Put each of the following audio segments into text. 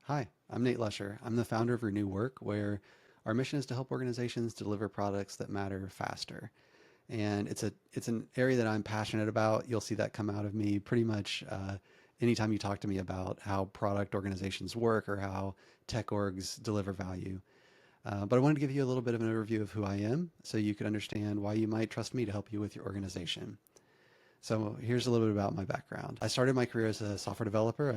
Hi, I'm Nate Lusher. I'm the founder of Renew Work, where our mission is to help organizations deliver products that matter faster. And it's an area that I'm passionate about. You'll see that come out of me pretty much anytime you talk to me about how product organizations work or how tech orgs deliver value. But I wanted to give you a little bit of an overview of who I am so you could understand why you might trust me to help you with your organization. So here's a little bit about my background. I started my career as a software developer.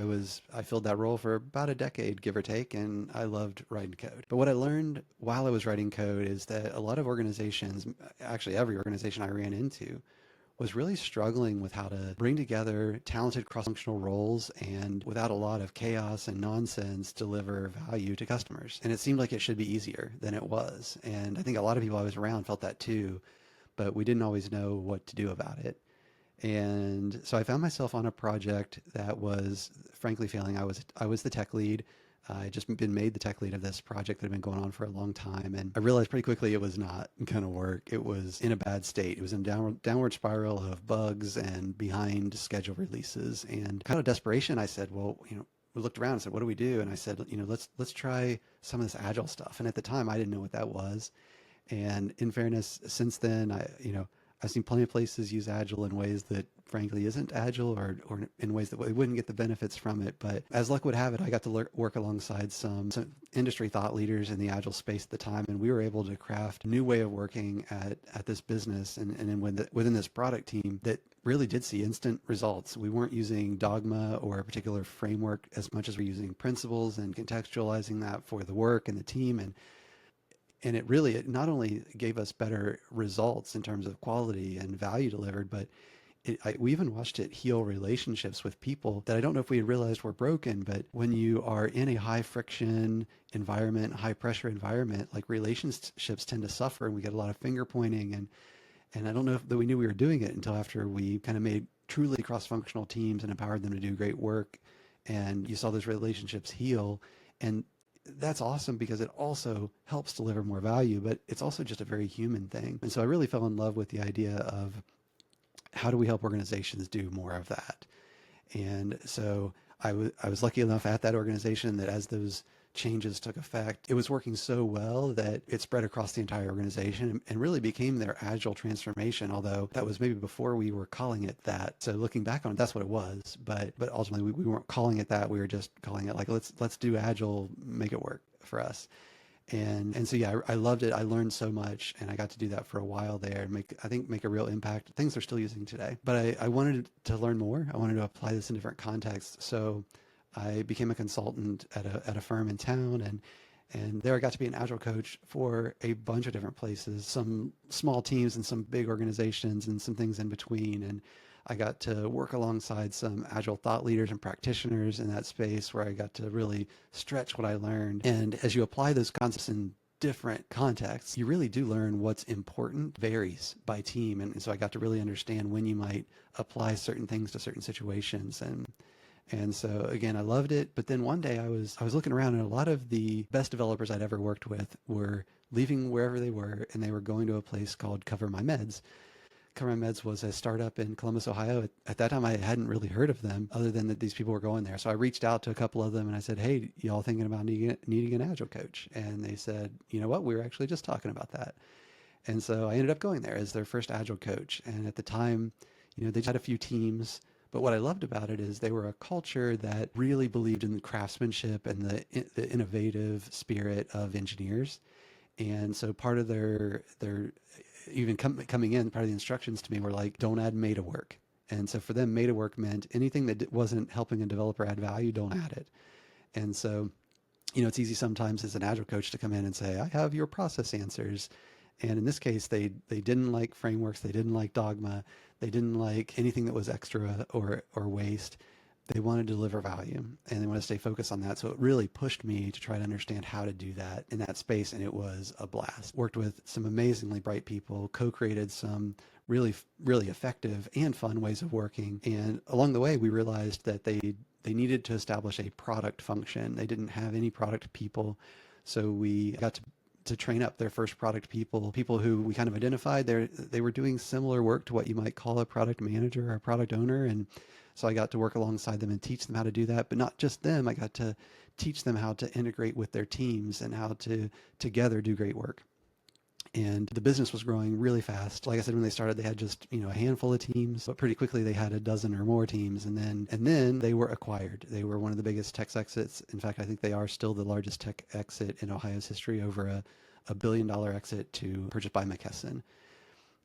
I filled that role for about a decade, give or take, and I loved writing code. But what I learned while I was writing code is that a lot of organizations, actually every organization I ran into, was really struggling with how to bring together talented cross-functional roles and without a lot of chaos and nonsense deliver value to customers. And it seemed like it should be easier than it was. And I think a lot of people I was around felt that too, but we didn't always know what to do about it. And so I found myself on a project that was frankly failing. I was the tech lead. I had just been made the tech lead of this project that had been going on for a long time, and I realized pretty quickly it was not going to work. It was in a bad state. It was in a downward spiral of bugs and behind schedule releases. And kind of desperation, I said, "Well, we looked around and said, what do we do?" And I said, let's try some of this agile stuff. And at the time, I didn't know what that was. And in fairness, since then, I've seen plenty of places use Agile in ways that frankly isn't Agile or in ways that we wouldn't get the benefits from it. But as luck would have it, I got to work alongside some industry thought leaders in the Agile space at the time, and we were able to craft a new way of working at this business and within this product team that really did see instant results. We weren't using dogma or a particular framework as much as we're using principles and contextualizing that for the work and the team. And it not only gave us better results in terms of quality and value delivered, but we even watched it heal relationships with people that I don't know if we had realized were broken. But when you are in a high friction environment, high pressure environment, like relationships tend to suffer, and we get a lot of finger pointing. And I don't know that we knew we were doing it until after we kind of made truly cross functional teams and empowered them to do great work. And you saw those relationships heal. And that's awesome because it also helps deliver more value, but it's also just a very human thing. And so I really fell in love with the idea of how do we help organizations do more of that? And so I was lucky enough at that organization that as those changes took effect, it was working so well that it spread across the entire organization and really became their agile transformation, although that was maybe before we were calling it that. So looking back on it, that's what it was. But ultimately we weren't calling it that. We were just calling it like, let's do agile, make it work for us. And so yeah, I loved it. I learned so much, and I got to do that for a while there and make a real impact. Things they're still using today. But I wanted to learn more. I wanted to apply this in different contexts. So I became a consultant at a firm in town, and there I got to be an agile coach for a bunch of different places, some small teams and some big organizations and some things in between. And I got to work alongside some agile thought leaders and practitioners in that space where I got to really stretch what I learned. And as you apply those concepts in different contexts, you really do learn what's important varies by team. And so I got to really understand when you might apply certain things to certain situations. And so again, I loved it. But then one day I was looking around, and a lot of the best developers I'd ever worked with were leaving wherever they were, and they were going to a place called Cover My Meds. Cover My Meds was a startup in Columbus, Ohio. At that time, I hadn't really heard of them other than that these people were going there. So I reached out to a couple of them and I said, "Hey, y'all thinking about needing an agile coach?" And they said, "You know what? We were actually just talking about that." And so I ended up going there as their first agile coach. And at the time, they just had a few teams. But what I loved about it is they were a culture that really believed in the craftsmanship and the innovative spirit of engineers. And so part of their even coming in, part of the instructions to me were like, don't add meta work. And so for them, meta work meant anything that wasn't helping a developer add value, don't add it. And so, it's easy sometimes as an agile coach to come in and say, I have your process answers. And in this case, they didn't like frameworks, they didn't like dogma, they didn't like anything that was extra or waste. They want to deliver value and they want to stay focused on that. So it really pushed me to try to understand how to do that in that space. And it was a blast. Worked with some amazingly bright people, co-created some really, really effective and fun ways of working. And along the way, we realized that they needed to establish a product function. They didn't have any product people. So we got to train up their first product people who we kind of identified they were doing similar work to what you might call a product manager or a product owner. And So I got to work alongside them and teach them how to do that, but not just them. I got to teach them how to integrate with their teams and how to together do great work. And the business was growing really fast. Like I said, when they started, they had just, a handful of teams, but pretty quickly they had a dozen or more teams. And then they were acquired. They were one of the biggest tech exits. In fact, I think they are still the largest tech exit in Ohio's history, over a $1 billion exit to purchased by McKesson.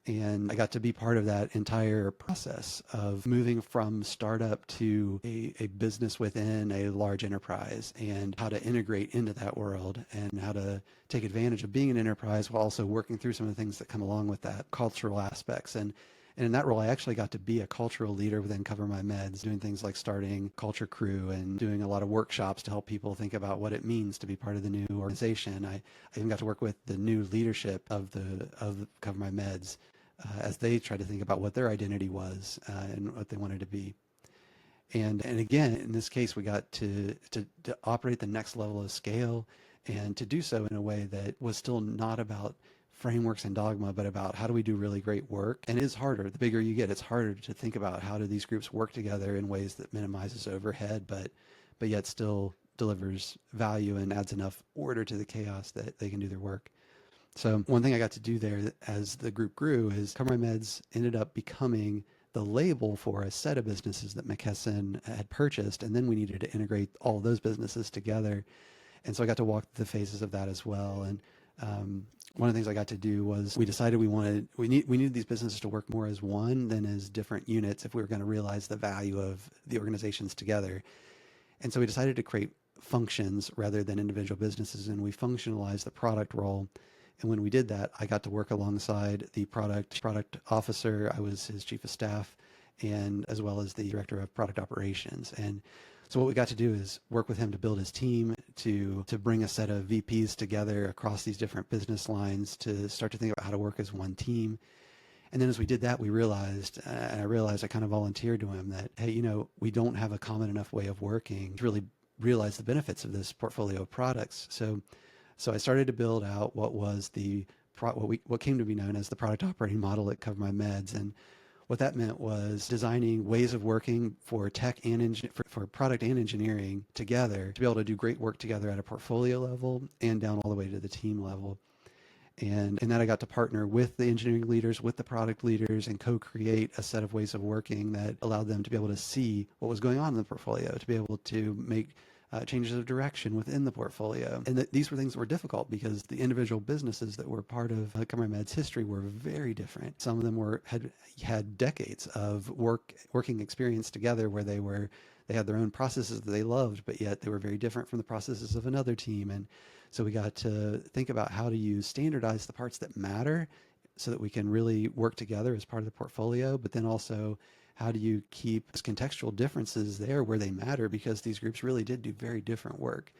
And I got to be part of that entire process of moving from startup to a business within a large enterprise, and how to integrate into that world and how to take advantage of being an enterprise while also working through some of the things that come along with that, cultural aspects. And in that role, I actually got to be a cultural leader within Cover My Meds, doing things like starting Culture Crew and doing a lot of workshops to help people think about what it means to be part of the new organization. I even got to work with the new leadership of Cover My Meds as they tried to think about what their identity was and what they wanted to be. And again, in this case, we got to operate the next level of scale, and to do so in a way that was still not about frameworks and dogma, but about how do we do really great work. And it is harder. The bigger you get, it's harder to think about how do these groups work together in ways that minimizes overhead, but yet still delivers value and adds enough order to the chaos that they can do their work. So one thing I got to do there as the group grew is Cover My Meds ended up becoming the label for a set of businesses that McKesson had purchased, and then we needed to integrate all of those businesses together. And so I got to walk the phases of that as well. And one of the things I got to do was we decided we needed these businesses to work more as one than as different units if we were going to realize the value of the organizations together. And so we decided to create functions rather than individual businesses, and we functionalized the product role. And when we did that, I got to work alongside the product officer. I was his chief of staff, and as well as the director of product operations. And so what we got to do is work with him to build his team, to bring a set of VPs together across these different business lines, to start to think about how to work as one team. And then as we did that, we realized, and I realized, I kind of volunteered to him that, hey, we don't have a common enough way of working to really realize the benefits of this portfolio of products. So I started to build out what was what came to be known as the product operating model at Cover My Meds. And what that meant was designing ways of working for tech and for product and engineering together to be able to do great work together at a portfolio level and down all the way to the team level. And that I got to partner with the engineering leaders, with the product leaders, and co-create a set of ways of working that allowed them to be able to see what was going on in the portfolio, to be able to make changes of direction within the portfolio. And these were things that were difficult because the individual businesses that were part of Cover My Meds' history were very different. Some of them had decades of working experience together, where they had their own processes that they loved, but yet they were very different from the processes of another team. And so we got to think about how to standardize the parts that matter so that we can really work together as part of the portfolio, but then also how do you keep contextual differences there where they matter, because these groups really did do very different work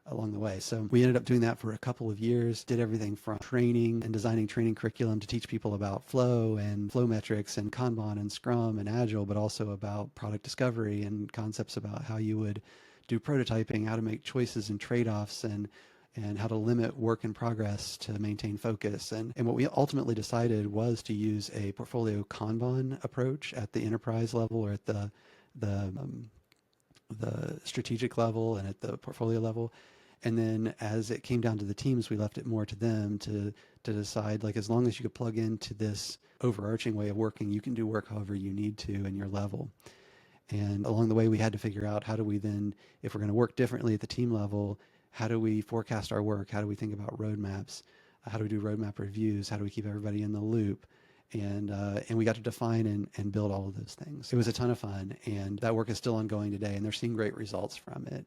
along the way. So we ended up doing that for a couple of years, did everything from training and designing training curriculum to teach people about flow and flow metrics and Kanban and Scrum and Agile, but also about product discovery and concepts about how you would do prototyping, how to make choices and trade-offs, and how to limit work in progress to maintain focus. And what we ultimately decided was to use a portfolio Kanban approach at the enterprise level, or at the strategic level and at the portfolio level. And then as it came down to the teams, we left it more to them to decide, like, as long as you could plug into this overarching way of working, you can do work however you need to in your level. And along the way, we had to figure out, how do we then, if we're going to work differently at the team level, how do we forecast our work? How do we think about roadmaps? How do we do roadmap reviews? How do we keep everybody in the loop? And we got to define and build all of those things. It was a ton of fun, and that work is still ongoing today, and they're seeing great results from it.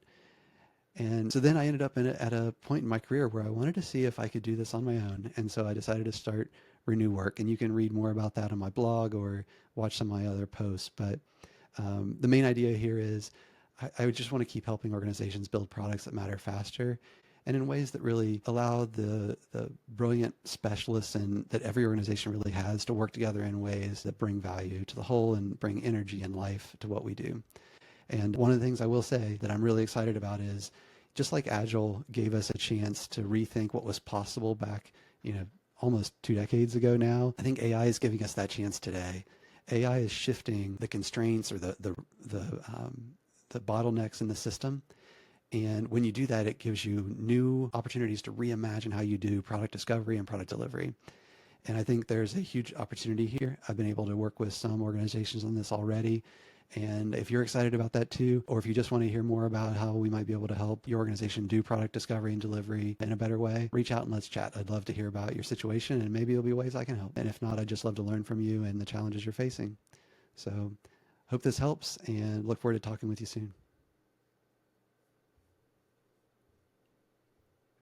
And so then I ended up at a point in my career where I wanted to see if I could do this on my own. And so I decided to start Renew Work, and you can read more about that on my blog or watch some of my other posts. But the main idea here is I would just want to keep helping organizations build products that matter faster, and in ways that really allow the brilliant specialists that every organization really has to work together in ways that bring value to the whole and bring energy and life to what we do. And one of the things I will say that I'm really excited about is, just like Agile gave us a chance to rethink what was possible back, almost 2 decades ago now, I think AI is giving us that chance today. AI is shifting the constraints or the bottlenecks in the system. And when you do that, it gives you new opportunities to reimagine how you do product discovery and product delivery. And I think there's a huge opportunity here. I've been able to work with some organizations on this already. And if you're excited about that too, or if you just want to hear more about how we might be able to help your organization do product discovery and delivery in a better way, reach out and let's chat. I'd love to hear about your situation, and maybe there'll be ways I can help. And if not, I'd just love to learn from you and the challenges you're facing. So hope this helps, and look forward to talking with you soon.